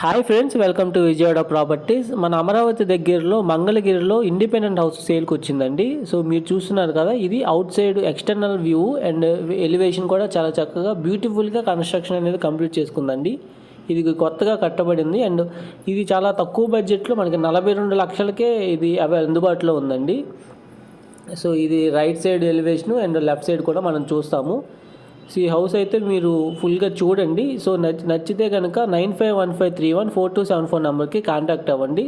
Hi friends, welcome to Vijayawada properties. మన అమరావతి దగ్గరలో మంగళగిరిలో ఇండిపెండెంట్ హౌస్ సేల్కి వచ్చిందండి. సో మీరు చూస్తున్నారు కదా, ఇది out side external view and elevation కూడా చాలా చక్కగా బ్యూటిఫుల్గా కన్స్ట్రక్షన్ అనేది కంప్లీట్ చేసుకుందండి. ఇది కొత్తగా కట్టబడింది అండ్ ఇది చాలా తక్కువ బడ్జెట్లో మనకి 42 లక్షలకే ఇది అందుబాటులో ఉందండి. సో ఇది right side elevation and left side కూడా మనం చూస్తాము. సో ఈ హౌస్ అయితే మీరు ఫుల్గా చూడండి. సో నచ్చితే కనుక 9515314274 నెంబర్కి కాంటాక్ట్ అవ్వండి.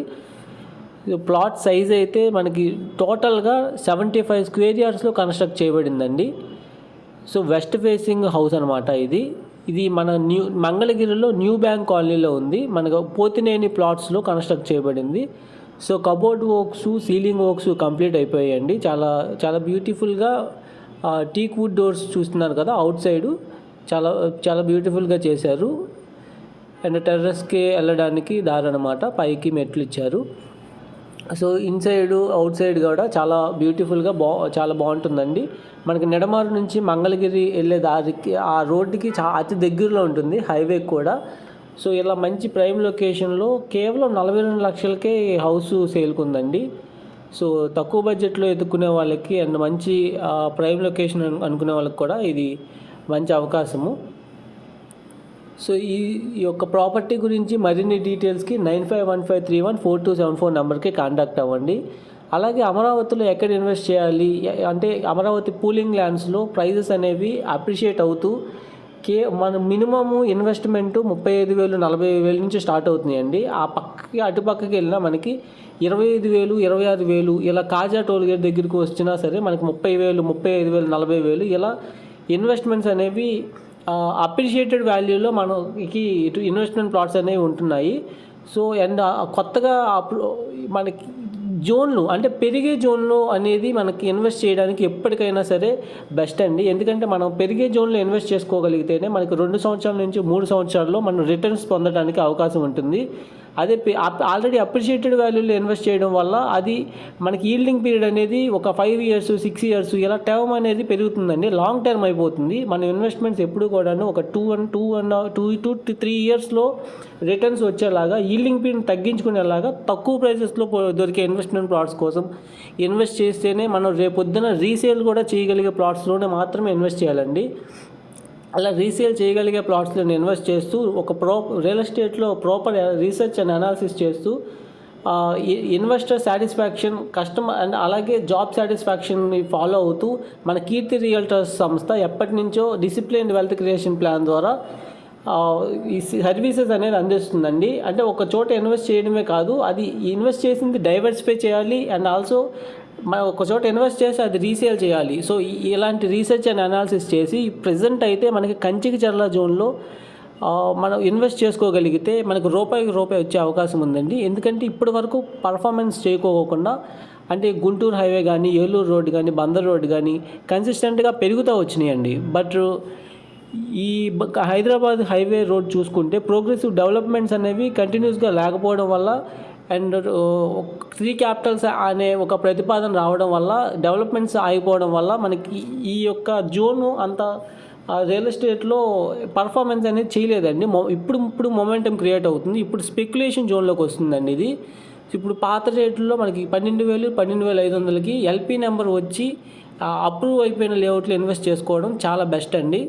ప్లాట్ సైజ్ అయితే మనకి టోటల్గా 75 స్క్వేర్ యార్డ్స్లో కన్స్ట్రక్ట్ చేయబడిందండి. సో వెస్ట్ ఫేసింగ్ హౌస్ అనమాట ఇది. ఇది మన మంగళగిరిలో న్యూ బ్యాంక్ కాలనీలో ఉంది. మనకు పోతినేని ప్లాట్స్లో కన్స్ట్రక్ట్ చేయబడింది. So cupboard works, ceiling works complete అయిపోయాయండి. చాలా చాలా బ్యూటిఫుల్గా టీక్ వుడ్ డోర్స్ చూస్తున్నారు కదా, అవుట్ సైడు చాలా చాలా బ్యూటిఫుల్గా చేశారు. అండ్ టెర్రస్కి వెళ్ళడానికి దారి అనమాట, పైకి మెట్లు ఇచ్చారు. సో ఇన్సైడ్ అవుట్ సైడ్ కూడా చాలా బ్యూటిఫుల్గా చాలా బాగుంటుందండి. మనకి నెడమారు నుంచి మంగళగిరి వెళ్ళే దారికి ఆ రోడ్డుకి అతి దగ్గరలో ఉంటుంది, హైవే కూడా. సో ఇలా మంచి ప్రైమ్ లొకేషన్లో కేవలం 42 లక్షలకే హౌస్ సేల్కుందండి. సో తక్కువ బడ్జెట్లో ఎదుర్కొనే వాళ్ళకి అండ్ మంచి ప్రైమ్ లొకేషన్ అనుకునే వాళ్ళకి కూడా ఇది మంచి అవకాశము. సో ఈ యొక్క ప్రాపర్టీ గురించి మరిన్ని డీటెయిల్స్కి 9515314274 నెంబర్కి కాంటాక్ట్ అవ్వండి. అలాగే అమరావతిలో ఎక్కడ ఇన్వెస్ట్ చేయాలి అంటే, అమరావతి పూలింగ్ ల్యాండ్స్లో ప్రైజెస్ అనేవి అప్రిషియేట్ అవుతూ మన మినిమము ఇన్వెస్ట్మెంటు 35,000 40,000 నుంచి స్టార్ట్ అవుతున్నాయండి. ఆ పక్కకి అటుపక్కకి వెళ్ళినా మనకి 25,000 26,000 ఇలా కాజా టోల్గేట్ దగ్గరికి వచ్చినా సరే మనకి 30,000 35,000 40,000 ఇలా ఇన్వెస్ట్మెంట్స్ అనేవి అప్రిషియేటెడ్ వాల్యూలో మనకి ఇటు ఇన్వెస్ట్మెంట్ ప్లాట్స్ అనేవి ఉంటున్నాయి. సో అండ్ కొత్తగా మనకి జోన్లు అంటే పెరిగే జోన్లో అనేది మనకి ఇన్వెస్ట్ చేయడానికి ఎప్పటికైనా సరే బెస్ట్ అండి. ఎందుకంటే మనం పెరిగే జోన్లో ఇన్వెస్ట్ చేసుకోగలిగితేనే మనకి 2 సంవత్సరాల నుంచి 3 సంవత్సరాల్లో మనం రిటర్న్స్ పొందడానికి అవకాశం ఉంటుంది. అదే ఆల్రెడీ అప్రిషియేటెడ్ వాల్యూలో ఇన్వెస్ట్ చేయడం వల్ల అది మనకి ఈల్డింగ్ పీరియడ్ అనేది ఒక 5 ఇయర్స్ 6 ఇయర్స్ ఇలా టర్మ్ అనేది పెరుగుతుందండి, లాంగ్ టర్మ్ అయిపోతుంది. మన ఇన్వెస్ట్మెంట్స్ ఎప్పుడు కూడాను ఒక 2 to 3 ఇయర్స్లో రిటర్న్స్ వచ్చేలాగా, ఈల్డింగ్ పీరియడ్ తగ్గించుకునేలాగా తక్కువ ప్రైసెస్లో దొరికే ఇన్వెస్ట్మెంట్ ప్లాట్స్ కోసం ఇన్వెస్ట్ చేస్తేనే మనం రేపొద్దున రీసేల్ కూడా చేయగలిగే ప్లాట్స్లోనే మాత్రమే ఇన్వెస్ట్ చేయాలండి. అలా రీసేల్ చేయగలిగే ప్లాట్స్లో ఇన్వెస్ట్ చేస్తూ ఒక రియల్ ఎస్టేట్లో ప్రాపర్ రీసెర్చ్ అండ్ అనాలిసిస్ చేస్తూ ఇన్వెస్టర్ సాటిస్ఫాక్షన్, కస్టమర్ అండ్ అలాగే జాబ్ సాటిస్ఫాక్షన్ని ఫాలో అవుతూ మన కీర్తి రియల్టర్స్ సంస్థ ఎప్పటి నుంచో డిసిప్లిన్ వెల్త్ క్రియేషన్ ప్లాన్ ద్వారా ఈ సర్వీసెస్ అనేది అందిస్తుందండి. అంటే ఒక చోట ఇన్వెస్ట్ చేయడమే కాదు, అది ఇన్వెస్ట్ చేసింది డైవర్సిఫై చేయాలి అండ్ ఆల్సో మనం ఒక చోట ఇన్వెస్ట్ చేసి అది రీసేల్ చేయాలి. సో ఇలాంటి రీసెర్చ్ అండ్ అనాలిసిస్ చేసి ప్రజెంట్ అయితే మనకి కంచికిచర్ల జోన్లో మనం ఇన్వెస్ట్ చేసుకోగలిగితే మనకు రూపాయికి రూపాయి వచ్చే అవకాశం ఉందండి. ఎందుకంటే ఇప్పటి వరకు పర్ఫార్మెన్స్ చేయకోకుండా అంటే గుంటూరు హైవే కానీ, ఏలూరు రోడ్డు కానీ, బందర్ రోడ్డు కానీ కన్సిస్టెంట్గా పెరుగుతూ వచ్చినాయండి. బట్ ఈ హైదరాబాద్ హైవే రోడ్ చూసుకుంటే ప్రోగ్రెసివ్ డెవలప్మెంట్స్ అనేవి కంటిన్యూస్గా లేకపోవడం వల్ల అండ్ 3 క్యాపిటల్స్ అనే ఒక ప్రతిపాదన రావడం వల్ల డెవలప్మెంట్స్ ఆగిపోవడం వల్ల మనకి ఈ యొక్క జోను అంత రియల్ ఎస్టేట్లో పర్ఫార్మెన్స్ అనేది చేయలేదండి. ఇప్పుడు మొమెంటం క్రియేట్ అవుతుంది. ఇప్పుడు స్పెక్యులేషన్ జోన్లోకి వస్తుందండి ఇది. ఇప్పుడు పాత రేట్లలో మనకి 12,000 12,500కి ఎల్పీ నెంబర్ వచ్చి అప్రూవ్ అయిపోయిన లేఅవుట్లో ఇన్వెస్ట్ చేసుకోవడం చాలా బెస్ట్ అండి.